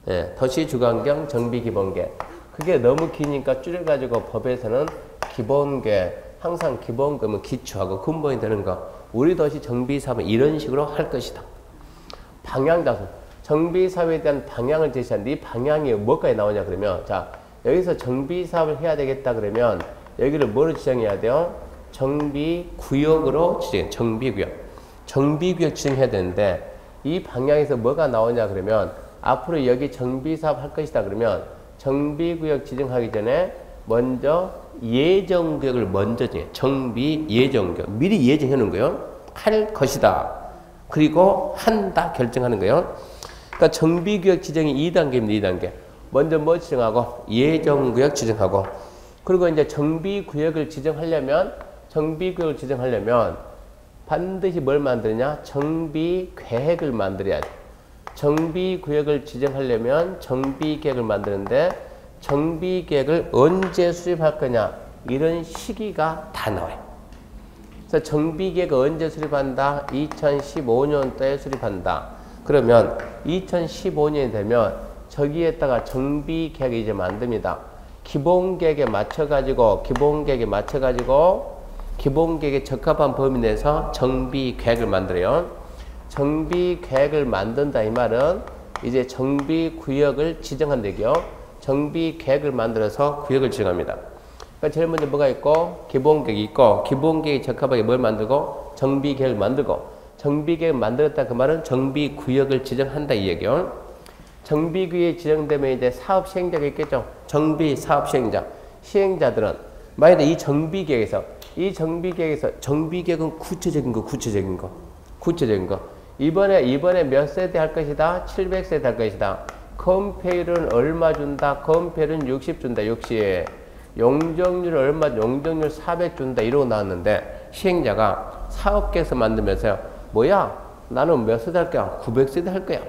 네, 도시 주거환경 정비 기본계획. 그게 너무 기니까 줄여가지고 법에서는 기본계획, 항상 기본계획은 기초하고 근본이 되는 거. 우리 도시 정비사업은 이런 식으로 할 것이다. 방향자수. 정비사업에 대한 방향을 제시하는데 이 방향이 뭐까지 나오냐 그러면, 자, 여기서 정비사업을 해야 되겠다 그러면 여기를 뭐로 지정해야 돼요? 정비구역으로 지정해. 정비구역. 정비구역 지정해야 되는데 이 방향에서 뭐가 나오냐 그러면 앞으로 여기 정비사업 할 것이다 그러면 정비구역 지정하기 전에 먼저 예정구역을 먼저 정해. 정비 예정구역. 미리 예정해 놓은 거예요. 할 것이다. 그리고 한다 결정하는 거예요. 그러니까 정비구역 지정이 2단계입니다. 2단계. 먼저 뭐 지정하고 예정구역 지정하고, 그리고 이제 정비구역을 지정하려면 반드시 뭘 만드느냐? 정비계획을 만들어야 돼. 정비구역을 지정하려면 정비계획을 만드는데 정비계획을 언제 수립할 거냐? 이런 시기가 다 나와요. 그래서 정비계획을 언제 수립한다? 2015년도에 수립한다. 그러면 2015년이 되면 저기에다가 정비계획을 이제 만듭니다. 기본계획에 맞춰가지고 기본계획에 적합한 범위 내에서 정비계획을 만들어요. 정비계획을 만든다 이 말은 이제 정비구역을 지정한다고요. 정비계획을 만들어서 구역을 지정합니다. 그러니까 제일 먼저 뭐가 있고 기본계획이 있고, 기본계획에 적합하게 뭘 만들고 정비계획을 만들고, 정비계획을 만들었다 그 말은 정비구역을 지정한다 이 얘기요. 정비구역이 지정되면 이제 사업 시행자가 있겠죠. 정비 사업 시행자들은 만약에 이 정비계획에서 정비계획은 구체적인 거. 이번에 몇 세대 할 것이다? 700세대 할 것이다. 건폐율은 얼마 준다? 건폐율은 60 준다. 60. 용적률 얼마? 용적률 400 준다. 이러고 나왔는데 시행자가 사업계획서 만들면서요. 뭐야? 나는 몇 세대 할 거야? 900세대 할 거야.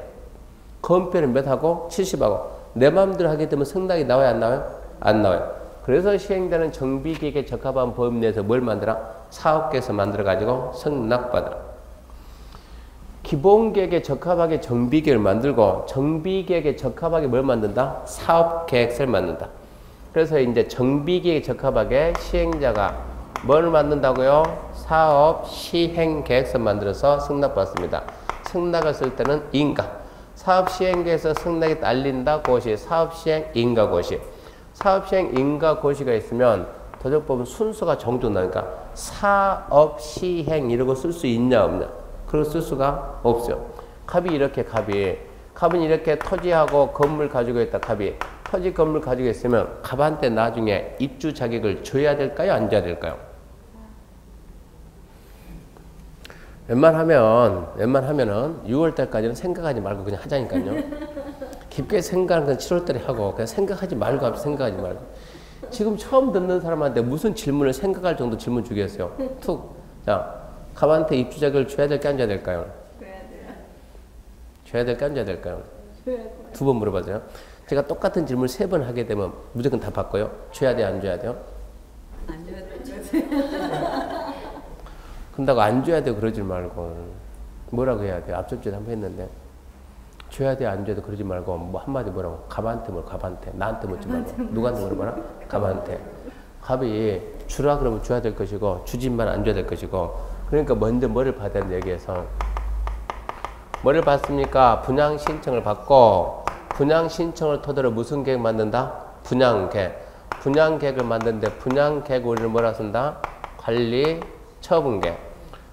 건폐율은 몇 하고? 70하고. 내 마음대로 하게 되면 승낙이 나와요? 안 나와요? 안 나와요. 그래서 시행자는 정비계획에 적합한 범위 내에서 뭘 만들어? 사업계획서 만들어가지고 승낙받으라. 기본계획에 적합하게 정비계획을 만들고, 정비계획에 적합하게 뭘 만든다? 사업계획서를 만든다. 그래서 이제 정비계획에 적합하게 시행자가 뭘 만든다고요? 사업 시행계획서 만들어서 승낙받습니다. 승낙을 쓸 때는 인가. 사업시행계획서 승낙이 딸린다 고시, 사업시행인가고시. 사업시행인가고시가 있으면 도적법은 순서가 종종 나니까 사업시행 이러고 쓸 수 있냐 없냐? 그걸 쓸 수가 없어요. 갑은 이렇게 토지하고 건물 가지고 있다. 갑이 토지 건물 가지고 있으면 갑한테 나중에 입주 자격을 줘야 될까요? 안 줘야 될까요? 웬만하면은 6월달까지는 생각하지 말고 그냥 하자니까요. 깊게 생각하는 건 7월달에 하고 그냥 생각하지 말고 합시다. 생각하지 말고. 지금 처음 듣는 사람한테 무슨 질문을 생각할 정도 질문 주겠어요. 툭. 자, 갑한테 입주 자격을 줘야 될까 안 줘야 될까요? 줘야 돼요. 줘야 될까 안 줘야 될까요? 줘야 돼요. 2번 물어봐줘요. 제가 똑같은 질문을 3번 하게 되면 무조건 답할거예요. 줘야 돼요? 안 줘야 돼요? 안 줘야 돼요. 그런다고 안 줘야 돼요 그러지 말고 뭐라고 해야 돼요? 앞선 주에 한번 했는데 줘야 돼요 안 줘야 돼요 그러지 말고 뭐 한마디 뭐라고 갑한테 갑한테 나한테 묻지 말고 누구한테 물어봐라? 갑한테. 갑이 주라 그러면 줘야 될 것이고 주지만 안 줘야 될 것이고 그러니까 먼저 뭐를 받아야 된다 얘기해서 뭐를 받습니까? 분양 신청을 받고 분양 신청을 토대로 무슨 계획 만든다? 분양계획. 분양계획을 만드는데 분양계획 우리는 뭐라 쓴다? 관리처분계획.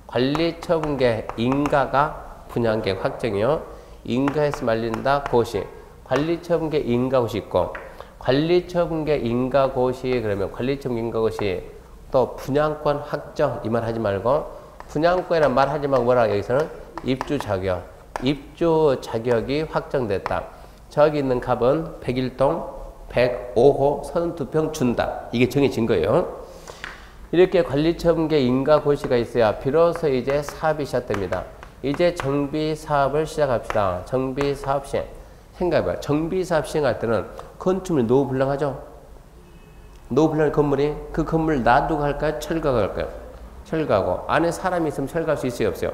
관리처분계획 인가가 분양계획 확정이요. 인가해서 말린다 고시. 관리처분계획 인가고시 있고 관리처분계획 인가고시 그러면 관리처분계획 인가고시 또 분양권 확정 이 말 하지 말고 분양권이란 말 하지 말고 뭐라 여기서는 입주 자격. 입주 자격이 확정됐다. 저기 있는 갑은 101동 105호 32평 준다. 이게 정해진 거예요. 이렇게 관리처분계 인가고시가 있어야 비로소 이제 사업이 시작됩니다. 이제 정비사업을 시작합시다. 정비사업 시행. 생각해봐요. 정비사업 시행할 때는 건축물이 노후불량하죠? 노후불량한 건물이 그 건물 놔두고 할까요? 철거하고 할까요? 철거하고. 안에 사람이 있으면 철거할 수 있어요? 없어요?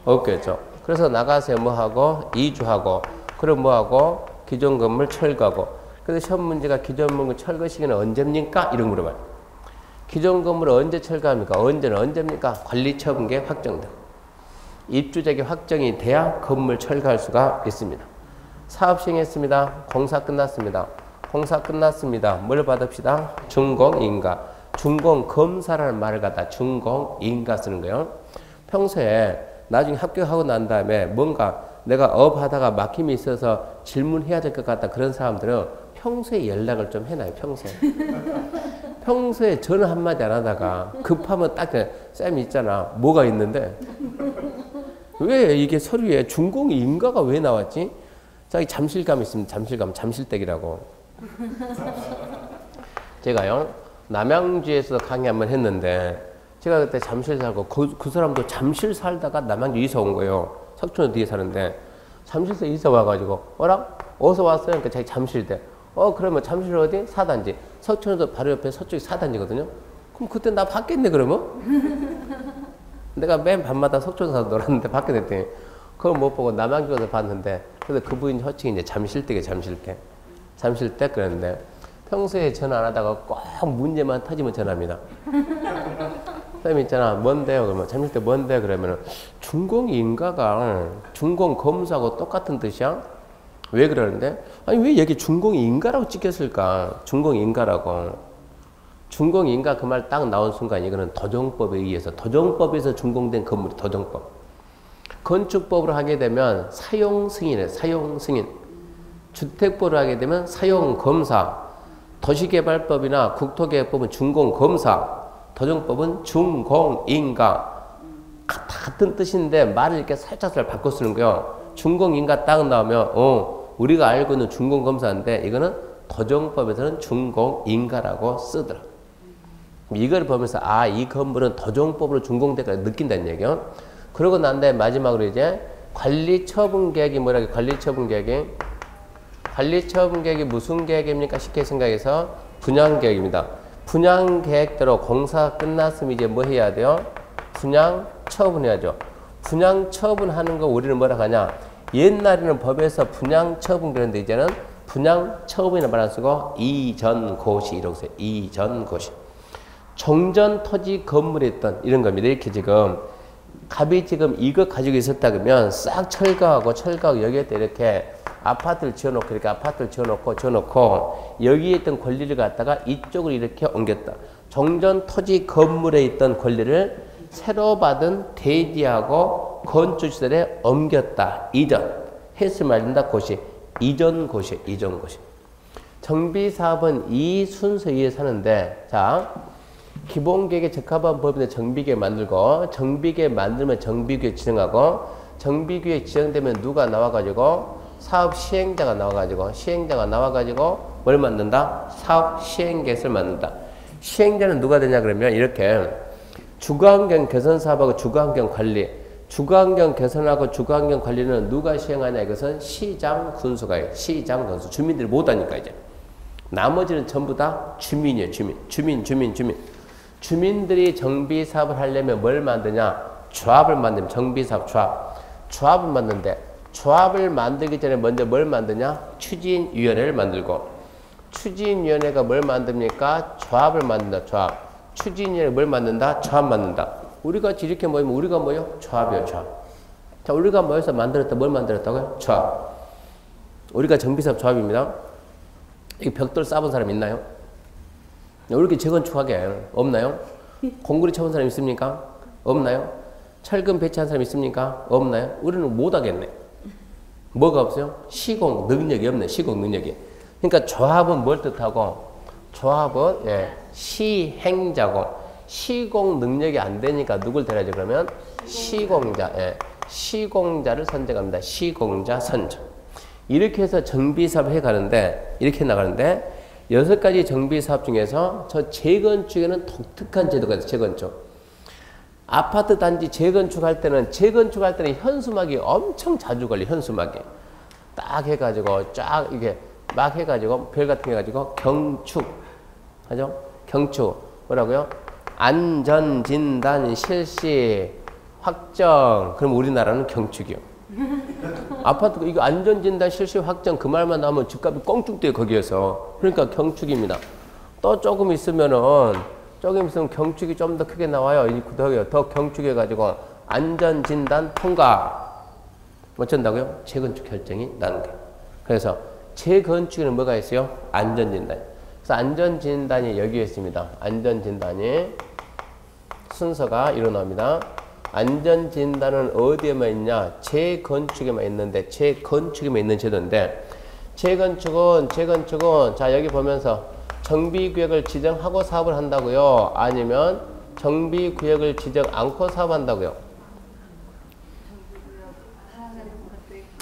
없겠죠. 그래서 나가서 뭐하고 이주하고 그럼 뭐하고 기존 건물 철거하고. 그래서 시험 문제가 기존 건물 철거 시기는 언제입니까? 이런 거 물어봐요. 기존 건물을 언제 철거합니까? 언제입니까? 관리처분계획 확정돼. 입주자격 확정이 돼야 건물 철거할 수가 있습니다. 사업 시행했습니다. 공사 끝났습니다. 공사 끝났습니다. 뭘 받읍시다? 준공인가. 준공검사라는 말을 갖다 준공인가 쓰는 거예요. 평소에 나중에 합격하고 난 다음에 뭔가 내가 업하다가 막힘이 있어서 질문해야 될 것 같다 그런 사람들은 평소에 연락을 좀 해놔요. 평소에 전화 한마디 안 하다가 급하면 딱 쌤 있잖아 뭐가 있는데 왜 이게 서류에 준공인가가 왜 나왔지? 자기 잠실감 있으면 잠실댁이라고. 제가요 남양주에서 강의 한번 했는데 제가 그때 잠실 살고 그 사람도 잠실 살다가 남양주 이사 온 거예요. 석촌 뒤에 사는데 잠실에서 이사 와가지고 어디서 왔어요? 그러니까 자기 잠실대. 그러면 잠실 어디? 4단지. 석촌에도 바로 옆에 서쪽이 4단지거든요. 그럼 그때 나 받겠네 그러면? 내가 맨 밤마다 석촌에서 놀았는데 받게 됐더니 그걸 못 보고 남양주 가서 봤는데 그래서 그 부인 호칭이 이제 잠실댁이에요. 잠실댁 그랬는데 평소에 전화 안 하다가 꼭 문제만 터지면 전화합니다. 쌤 있잖아 뭔데요? 그러면 잠실대 뭔데요? 그러면은 준공인가가 준공검사하고 똑같은 뜻이야? 왜 그러는데? 아니 왜 여기 준공인가라고 찍혔을까? 준공인가라고. 준공인가 그 말 딱 나온 순간 이거는 도정법에 의해서 도정법에서 준공된 건물이 도정법. 건축법으로 하게 되면 사용승인이에요. 사용승인. 주택법으로 하게 되면 사용검사. 도시개발법이나 국토계획법은 준공검사. 도정법은 준공인가. 같은 뜻인데 말을 이렇게 살짝 바꿔 쓰는 거예요. 준공인가 딱 나오면 우리가 알고 있는 준공검사인데 이거는 도정법에서는 준공인가라고 쓰더라. 이걸 보면서 이 건물은 도정법으로 준공대가 느낀다는 얘기예요. 그러고 난 다음에 마지막으로 이제 관리처분계획이 뭐라고 관리처분계획이 관리처분계획이 무슨 계획입니까? 쉽게 생각해서 분양계획입니다. 분양계획대로 공사 끝났으면 이제 뭐 해야 돼요? 분양처분해야죠. 분양처분하는 거 우리는 뭐라고 하냐? 옛날에는 법에서 분양처분 그랬는데 이제는 분양처분이라는 말 안 쓰고 이전고시 이라고 써요. 이전고시. 종전 토지 건물에 있던 이런 겁니다. 이렇게 지금 갑이 지금 이거 가지고 있었다 그러면 싹 철거하고 여기에다 이렇게 아파트를 지어놓고 이렇게 아파트를 지어놓고 여기에 있던 권리를 갖다가 이쪽으로 이렇게 옮겼다. 종전 토지 건물에 있던 권리를 새로 받은 대지하고 건축시설에 옮겼다. 이전. 해서 말린다. 고시. 이전고시. 정비사업은 이 순서에 의해서 하는데 자 기본계획에 적합한 법인의 정비계획 만들고 정비계획 만들면 정비계획 지정하고 정비계획 지정되면 누가 나와가지고 사업 시행자가 나와가지고 뭘 만든다? 사업 시행계획을 만든다. 시행자는 누가 되냐 그러면 이렇게 주거환경 개선 사업하고 주거환경 관리 주거환경 개선하고 주거환경 관리는 누가 시행하냐 이것은 시장 군수가 해요. 시장 군수 주민들이 못하니까 이제 나머지는 전부 다 주민이에요. 주민 주민들이 정비 사업을 하려면 뭘 만드냐 조합을 만들면 정비 사업 조합을 만드는데 조합을 만들기 전에 먼저 뭘 만드냐 추진위원회를 만들고 추진위원회가 뭘 만듭니까 조합을 만든다. 조합 추진위원회 뭘 만든다? 조합 만든다. 우리가 이렇게 모이면 우리가 뭐요? 조합이요, 조합. 자, 우리가 모여서 만들었다. 뭘 만들었다고요? 조합. 우리가 정비사업 조합입니다. 이 벽돌 쌓은 사람 있나요? 우리 이렇게 재건축하게 없나요? 공구리 쳐본 사람 있습니까? 없나요? 철근 배치한 사람 있습니까? 없나요? 우리는 못 하겠네. 뭐가 없어요? 시공 능력이 없네. 시공 능력이. 그러니까 조합은 뭘 뜻하고? 조합은 시행자고 시공 능력이 안 되니까 누굴 데려야지 그러면 시공자. 시공자를 선정합니다. 시공자 선정. 이렇게 해서 정비사업 해가는데 이렇게 나가는데 6가지 정비사업 중에서 저 재건축에는 독특한 제도가 있어요. 재건축. 아파트 단지 재건축할 때는 현수막이 엄청 자주 걸려. 현수막이 딱 해가지고 쫙 이게 막 해가지고 별 같은 거 해가지고 경축 하죠. 경축 뭐라고요? 안전진단 실시 확정. 그럼 우리나라는 경축이요. 아파트 이거 안전진단 실시 확정 그 말만 나오면 집값이 꽁쭉 뛰어 거기에서. 그러니까 경축입니다. 또 조금 있으면 경축이 좀 더 크게 나와요. 더 경축해가지고 안전진단 통과. 어쩐다고요? 재건축 결정이 나는 거예요. 그래서 재건축에는 뭐가 있어요? 안전진단. 그래서 안전진단이 여기에 있습니다. 안전진단이 순서가 일어납니다. 안전진단은 어디에만 있냐? 재건축에만 있는데 재건축에만 있는 제도인데 재건축은 자 여기 보면서 정비구역을 지정하고 사업을 한다고요? 아니면 정비구역을 지정 않고 사업한다고요?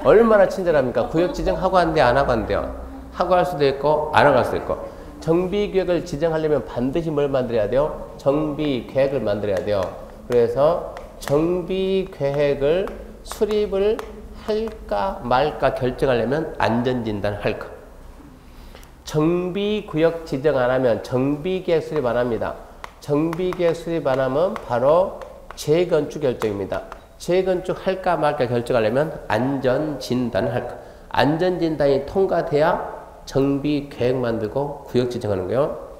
얼마나 친절합니까? 구역 지정하고 한대 안 하고 한대요? 하고 할 수도 있고 안 하고 할 수도 있고 정비구역을 지정하려면 반드시 뭘 만들어야 돼요? 정비계획을 만들어야 돼요. 그래서 정비계획을 수립을 할까 말까 결정하려면 안전진단을 할까. 정비구역 지정 안 하면 정비계획 수립 안 합니다. 정비계획 수립 안 하면 바로 재건축 결정입니다. 재건축 할까 말까 결정하려면 안전진단을 할까. 안전진단이 통과돼야 정비계획 만들고 구역 지정하는 거예요.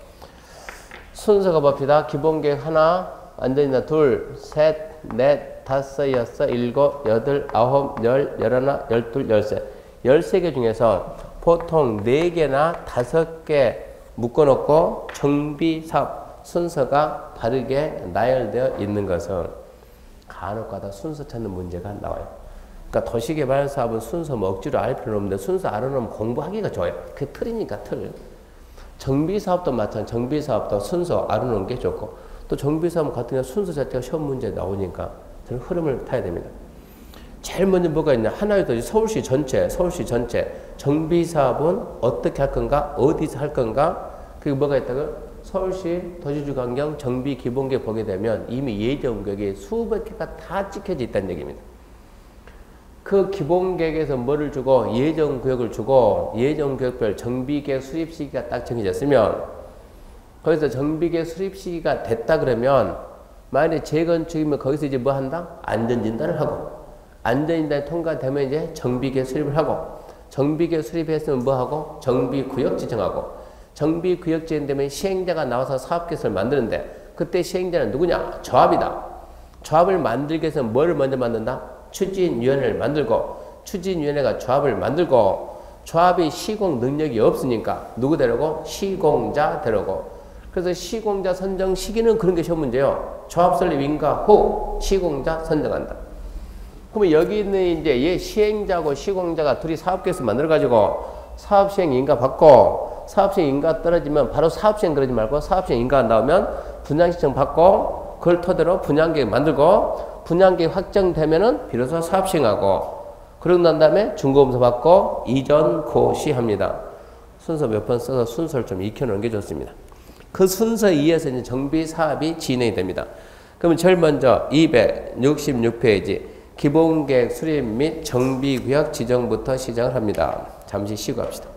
순서가 봅시다. 기본계획 하나, 안전진단 둘, 셋, 넷, 다섯, 여섯, 일곱, 여덟, 아홉, 열, 열하나, 열둘, 열세. 13개 중에서 보통 4개나 5개 묶어놓고 정비사업 순서가 다르게 나열되어 있는 것은 간혹가다 순서 찾는 문제가 나와요. 그러니까 도시개발 사업은 순서 뭐 억지로 알 필요는 없는데 순서 알아놓으면 공부하기가 좋아요. 그게 틀이니까 틀. 정비사업도 마찬가지. 정비사업도 순서 알아놓은 게 좋고 또 정비사업 같은 경우 순서 자체가 시험 문제 나오니까 저는 흐름을 타야 됩니다. 제일 먼저 뭐가 있냐. 하나의 도시 서울시 전체 정비사업은 어떻게 할 건가 어디서 할 건가 그리고 뭐가 있다고요. 서울시 도시주거환경 정비기본계획 보게 되면 이미 예정구역이 수백 개가 다 찍혀져 있다는 얘기입니다. 그 기본계획에서 뭐를 주고 예정구역을 주고 예정구역별 정비계획 수립 시기가 딱 정해졌으면 거기서 정비계획 수립 시기가 됐다 그러면 만약에 재건축이면 거기서 이제 뭐 한다? 안전진단을 하고 안전진단이 통과되면 이제 정비계획 수립을 하고 정비계획 수립했으면 뭐 하고? 정비구역 지정하고 정비구역 지정되면 시행자가 나와서 사업계획을 만드는데 그때 시행자는 누구냐? 조합이다. 조합을 만들기 위해서 뭐를 먼저 만든다? 추진위원회를 만들고 추진위원회가 조합을 만들고 조합이 시공 능력이 없으니까 누구 데려고? 시공자 데려고. 그래서 시공자 선정 시기는 그런 게 시험 문제예요. 조합 설립 인가 후 시공자 선정한다. 그러면 여기 있는 이제 시행자하고 시공자가 둘이 사업계획서 만들어가지고 사업 시행 인가 받고 사업시행 인가가 떨어지면 바로 사업시행 그러지 말고 사업시행 인가가 나오면 분양신청 받고 그걸 토대로 분양계획 만들고 분양계획 확정되면은 비로소 사업시행하고 그러고 난 다음에 중개검사 받고 이전 고시합니다. 순서 몇 번 써서 순서를 좀 익혀놓은 게 좋습니다. 그 순서에 의해서 이제 정비 사업이 진행이 됩니다. 그러면 제일 먼저 266페이지 기본계획 수립 및 정비구역 지정부터 시작을 합니다. 잠시 쉬고 합시다.